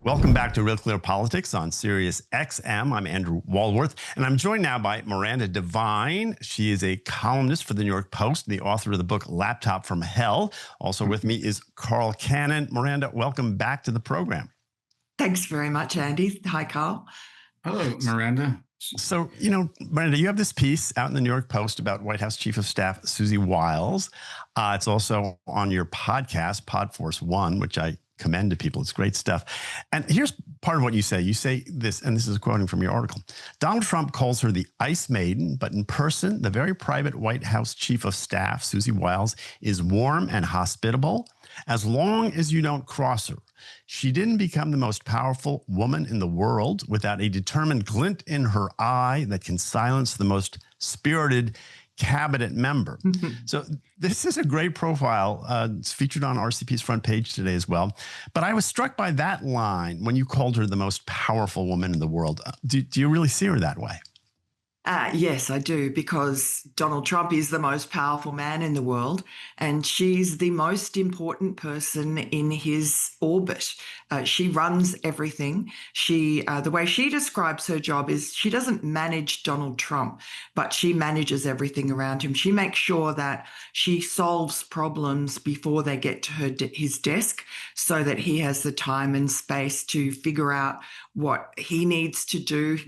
Welcome back to Real Clear Politics on Sirius XM. I'm Andrew Walworth, and I'm joined now by Miranda Devine. She is a columnist for the New York Post, the author of the book Laptop from Hell. Also with me is Carl Cannon. Miranda, welcome back to the program. Thanks very much, Andy. Hi, Carl. Hello, Miranda. So, Miranda, you have this piece out in the New York Post about White House Chief of Staff Susie Wiles. It's also on your podcast, Podforce One, which I commend to people. It's great stuff. And here's part of what you say. You say this, and this is quoting from your article. Donald Trump calls her the Ice Maiden, but in person, the very private White House Chief of Staff, Susie Wiles, is warm and hospitable as long as you don't cross her. She didn't become the most powerful woman in the world without a determined glint in her eye that can silence the most spirited cabinet member. So this is a great profile. It's featured on RCP's front page today as well. But I was struck by that line when you called her the most powerful woman in the world. Do you really see her that way? Yes, I do, because Donald Trump is the most powerful man in the world, and she's the most important person in his orbit. She runs everything. The way she describes her job is she doesn't manage Donald Trump, but she manages everything around him. She makes sure that she solves problems before they get to his desk, so that he has the time and space to figure out what he needs to do,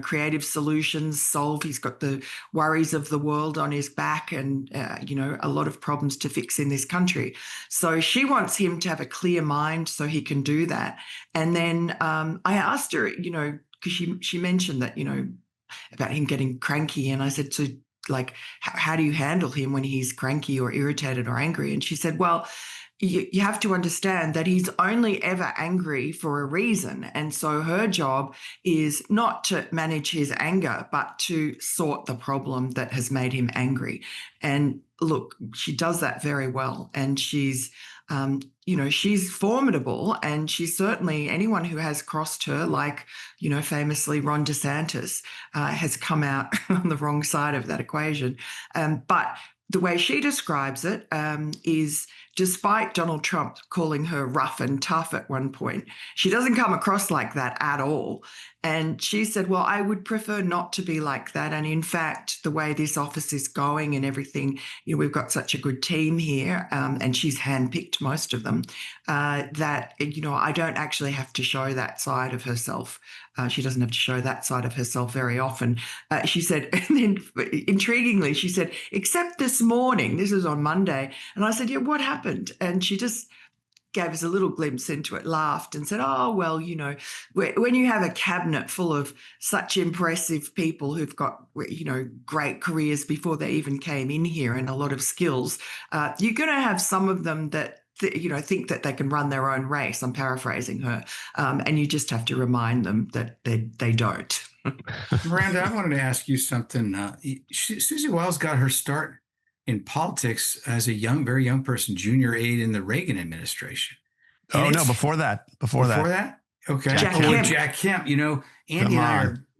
creative solutions, solve. He's got the worries of the world on his back and, a lot of problems to fix in this country. So she wants him to have a clear mind so he can do that. And then I asked her, because she mentioned that, about him getting cranky. And I said, so how do you handle him when he's cranky or irritated or angry? And she said, well, you have to understand that he's only ever angry for a reason. And so her job is not to manage his anger, but to sort the problem that has made him angry. And look, she does that very well. And she's formidable. And she's certainly, anyone who has crossed her, like, famously Ron DeSantis, has come out on the wrong side of that equation. But the way she describes it is, despite Donald Trump calling her rough and tough at one point, she doesn't come across like that at all. And she said, well, I would prefer not to be like that. And in fact, the way this office is going and everything, we've got such a good team here, and she's handpicked most of them, that, I don't actually have to show that side of herself. She doesn't have to show that side of herself very often. She said, and then intriguingly, she said, except this morning, this is on Monday. And I said, yeah, what happened? And she just gave us a little glimpse into it, laughed and said, oh, well, when you have a cabinet full of such impressive people who've got, great careers before they even came in here and a lot of skills, you're going to have some of them that think that they can run their own race. I'm paraphrasing her. And you just have to remind them that they don't. Miranda, I wanted to ask you something. Susie Wiles got her start in politics as a very young person, junior aide in the Reagan administration. And before that. Before that? Okay. Jack Kemp. Andy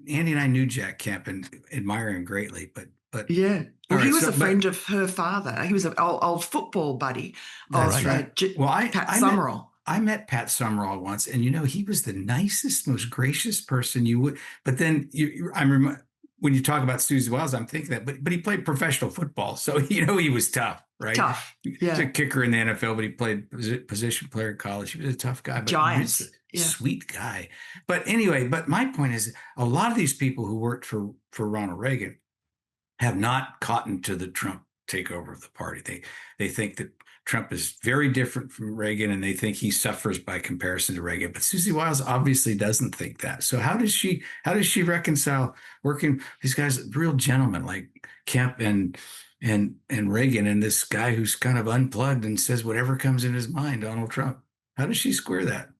and I knew Jack Kemp and admire him greatly, but yeah. Well, he was a friend of her father. He was an old football buddy of Pat Summerall. I met Pat Summerall once, and he was the nicest, most gracious person you would. But then when you talk about Susie Wiles, I'm thinking that, but he played professional football, so he was tough, right? Tough, yeah. He's a kicker in the NFL, but he played position player in college. He was a tough guy, but Giants, sweet guy. But anyway, my point is, a lot of these people who worked for Ronald Reagan have not cottoned to the Trump takeover of the party. They think that Trump is very different from Reagan, and they think he suffers by comparison to Reagan. But Susie Wiles obviously doesn't think that. So how does she reconcile working these guys, real gentlemen like Kemp and Reagan, and this guy who's kind of unplugged and says whatever comes in his mind, Donald Trump? How does she square that?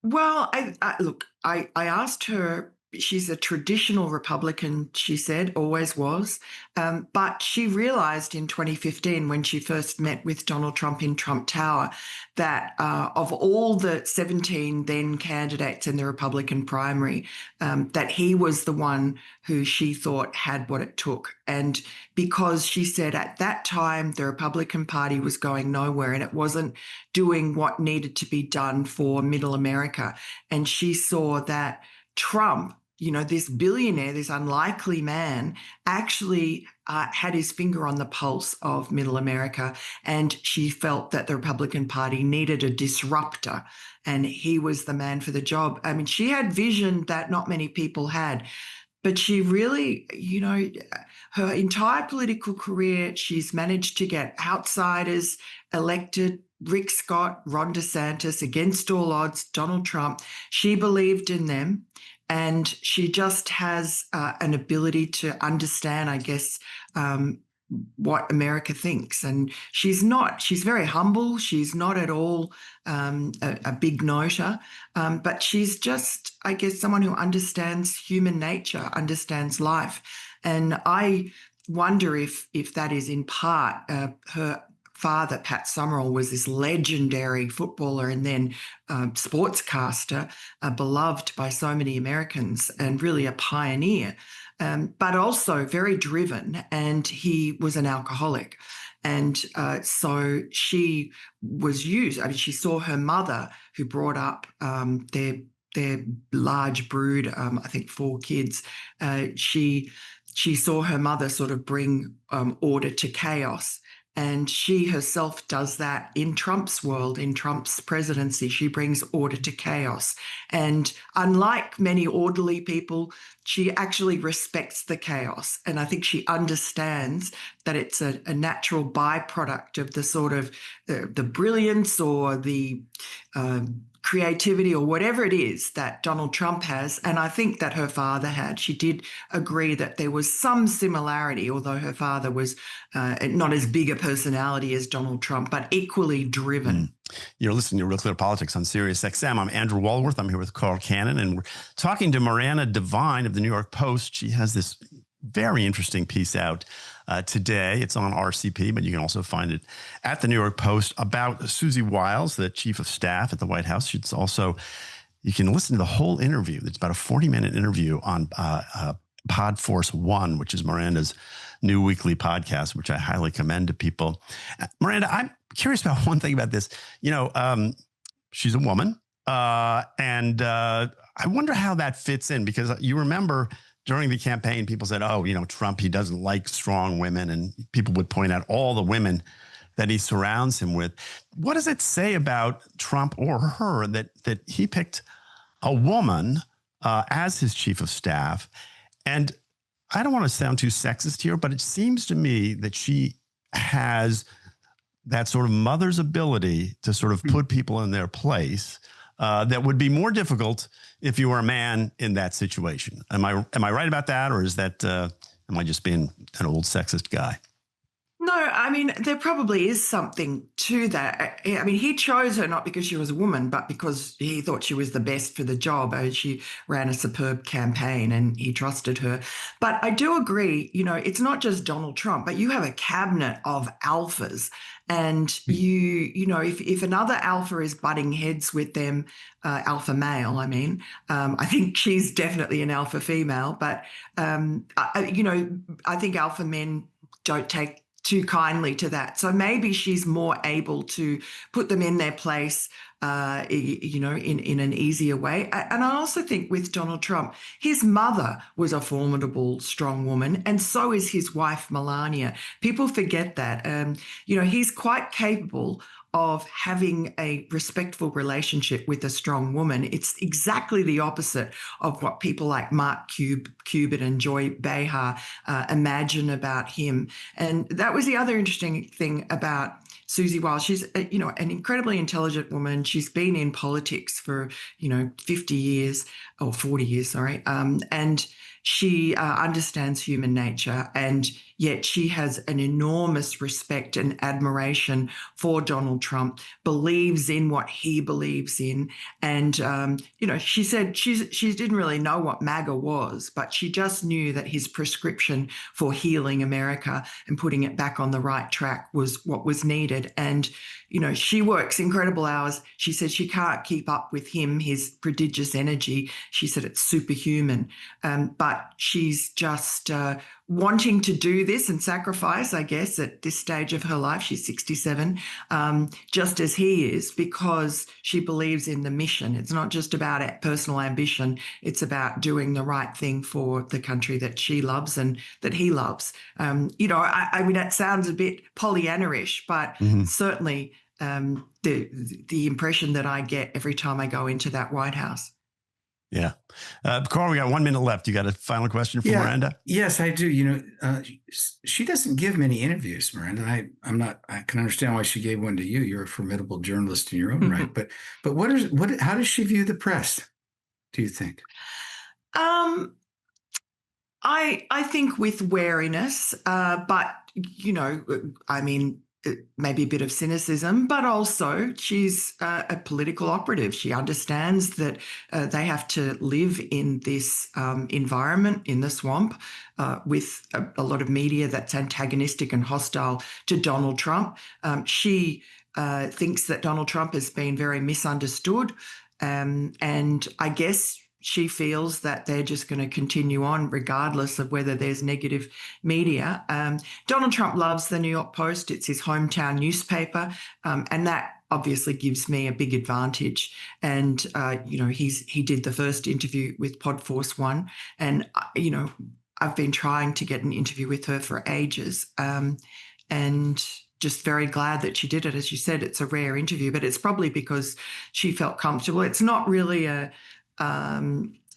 Well, I asked her, she's a traditional Republican, she said, always was. But she realised in 2015, when she first met with Donald Trump in Trump Tower, that of all the 17 then candidates in the Republican primary, that he was the one who she thought had what it took. And because she said at that time the Republican Party was going nowhere and it wasn't doing what needed to be done for Middle America. And she saw that Trump, this billionaire, this unlikely man, actually had his finger on the pulse of Middle America. And she felt that the Republican Party needed a disruptor, and he was the man for the job. I mean, she had vision that not many people had. But she really, her entire political career, she's managed to get outsiders elected. Rick Scott, Ron DeSantis, against all odds, Donald Trump. She believed in them. And she just has an ability to understand, I guess, what America thinks. And she's very humble. She's not at all a big noter, but she's just, I guess, someone who understands human nature, understands life. And I wonder if that is in part her father, Pat Summerall, was this legendary footballer and then sportscaster, beloved by so many Americans and really a pioneer, but also very driven. And he was an alcoholic. And so she was used. I mean, she saw her mother, who brought up their large brood, I think 4 kids. She saw her mother sort of bring order to chaos. And she herself does that in Trump's world, in Trump's presidency. She brings order to chaos. And unlike many orderly people, she actually respects the chaos. And I think she understands that it's a natural byproduct of the sort of the brilliance or the creativity or whatever it is that Donald Trump has. And I think that her father had. She did agree that there was some similarity, although her father was not as big a personality as Donald Trump, but equally driven. You're listening to Real Clear Politics on Sirius XM. I'm Andrew Walworth. I'm here with Carl Cannon, and we're talking to Miranda Devine of the New York Post. She has this very interesting piece out today. It's on RCP, but you can also find it at the New York Post about Susie Wiles, the chief of staff at the White House. It's also, you can listen to the whole interview. It's about a 40-minute interview on Podforce One, which is Miranda's new weekly podcast, which I highly commend to people. Miranda, I'm curious about one thing about this. She's a woman, and I wonder how that fits in, because you remember during the campaign, people said, Trump, he doesn't like strong women. And people would point out all the women that he surrounds him with. What does it say about Trump or her that he picked a woman as his chief of staff? And I don't want to sound too sexist here, but it seems to me that she has that sort of mother's ability to sort of put people in their place that would be more difficult if you were a man in that situation. Am I right about that, or is that am I just being an old sexist guy? No, I mean, there probably is something to that. I mean, he chose her not because she was a woman, but because he thought she was the best for the job. She ran a superb campaign and he trusted her. But I do agree, it's not just Donald Trump, but you have a cabinet of alphas. And if another alpha is butting heads with them, alpha male, I think she's definitely an alpha female. But, I think alpha men don't take too kindly to that. So maybe she's more able to put them in their place, in an easier way. And I also think with Donald Trump, his mother was a formidable, strong woman, and so is his wife, Melania. People forget that. He's quite capable of having a respectful relationship with a strong woman. It's exactly the opposite of what people like Mark Cuban and Joy Behar imagine about him. And that was the other interesting thing about Susie Wiles. She's, an incredibly intelligent woman. She's been in politics for, 50 years or 40 years, sorry. And she understands human nature. And yet she has an enormous respect and admiration for Donald Trump, believes in what he believes in. And, she said she didn't really know what MAGA was, but she just knew that his prescription for healing America and putting it back on the right track was what was needed. And, she works incredible hours. She said she can't keep up with him, his prodigious energy. She said it's superhuman. But she's just wanting to do this and sacrifice, I guess, at this stage of her life. She's 67, just as he is, because she believes in the mission. It's not just about personal ambition. It's about doing the right thing for the country that she loves and that he loves. I mean, that sounds a bit Pollyanna-ish, but certainly the impression that I get every time I go into that White House. Yeah. Carl, we got 1 minute left. You got a final question for Miranda? Yes, I do. She doesn't give many interviews, Miranda. I can understand why she gave one to you. You're a formidable journalist in your own right. But how does she view the press, do you think? I think with wariness, but, I mean, maybe a bit of cynicism, but also she's a political operative. She understands that they have to live in this environment, in the swamp, with a lot of media that's antagonistic and hostile to Donald Trump. She thinks that Donald Trump has been very misunderstood. And I guess she feels that they're just going to continue on regardless of whether there's negative media. Donald Trump loves the New York Post. It's his hometown newspaper. And that obviously gives me a big advantage. And, he did the first interview with Podforce One. And, I've been trying to get an interview with her for ages. And just very glad that she did it. As you said, it's a rare interview, but it's probably because she felt comfortable. It's not really a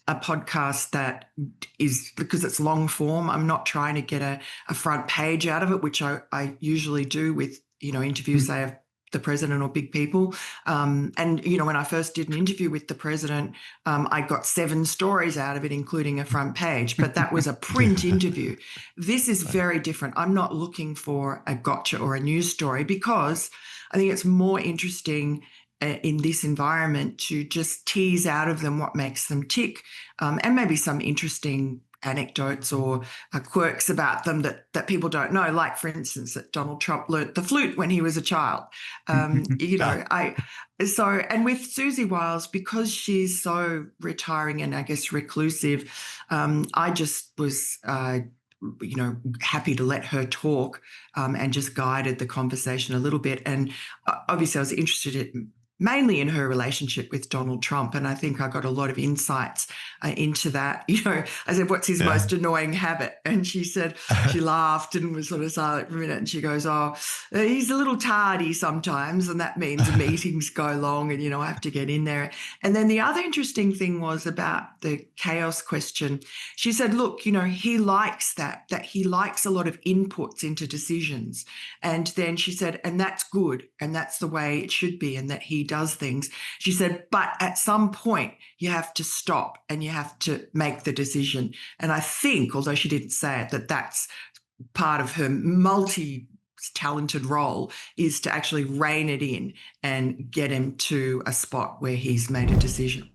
podcast that is, because it's long form. I'm not trying to get a front page out of it, which I usually do with, interviews, say, of the president or big people. And, when I first did an interview with the president, I got 7 stories out of it, including a front page, but that was a print interview. This is very different. I'm not looking for a gotcha or a news story, because I think it's more interesting in this environment to just tease out of them what makes them tick, and maybe some interesting anecdotes or quirks about them that people don't know. Like, for instance, that Donald Trump learnt the flute when he was a child. And with Susie Wiles, because she's so retiring and I guess reclusive, I just was happy to let her talk and just guided the conversation a little bit. And obviously I was interested mainly in her relationship with Donald Trump. And I think I got a lot of insights into that. I said, what's his most annoying habit? And she said, she laughed and was sort of silent for a minute. And she goes, he's a little tardy sometimes. And that means meetings go long and, I have to get in there. And then the other interesting thing was about the chaos question. She said, look, he likes that he likes a lot of inputs into decisions. And then she said, and that's good. And that's the way it should be. And that he does things. She said, but at some point you have to stop and you have to make the decision. And I think, although she didn't say it, that's part of her multi-talented role, is to actually rein it in and get him to a spot where he's made a decision.